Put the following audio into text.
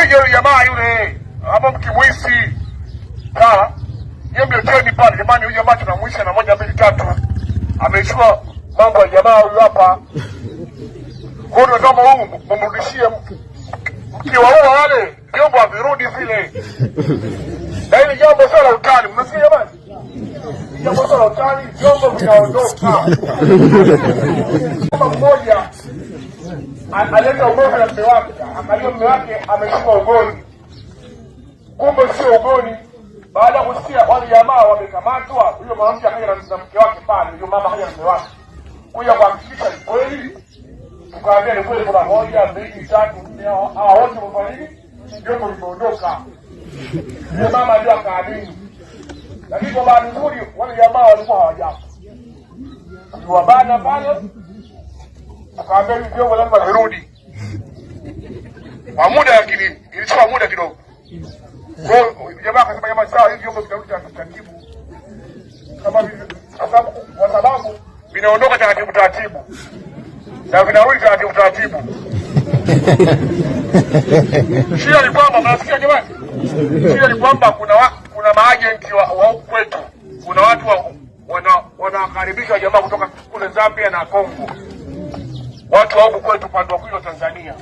mteja yule jamaa yule ama mkimwisi. Sawa? Yeye mleteni pale jamani, huyu jamaa tunamwisha na 1 2 3. Amechukua mambo ya jamaa huyu hapa. Kwa hiyo tunataka huyu mrudishie mkiwaua wale vyombo havirudi vile. Na hili jambo sio la utani, mnasikia jamani? Jambo sio la utani, vyombo vinaondoka. Kama mmoja aleta ugoni na mume wake, angalia mume wake ameshika ugoni. Kumbe sio ugoni. Baada ya kusikia wale jamaa wamekamatwa, huyo mwanamke akaja na mke wake pale, huyo mama akaja na mume wake. Kuja kuhakikisha ni kweli. Tukaambia ni kweli kuna 1 2 3 4 hao wote wamefanya nini? Vyombo vimeondoka. Huyo mama ndio akaamini. Lakini kwa bahati nzuri wale jamaa walikuwa hawajafa. Tuwabana pale. Tukaambia hivi vyombo lazima virudi. Kwa muda lakini ilichukua muda kidogo. Kwa jamaa akasema jamaa sawa, hivi vyombo vitarudi taratibu. Kwa sababu vinaondoka taratibu. Na vinarudi taratibu. Shida ni kwamba mnasikia jamani? Shida ni kwamba kuna maagenti wa huku kwetu. Kuna watu wanakaribisha jamaa kutoka kule Zambia na Kongo. Watu wa huku kwetu pande wa Tanzania.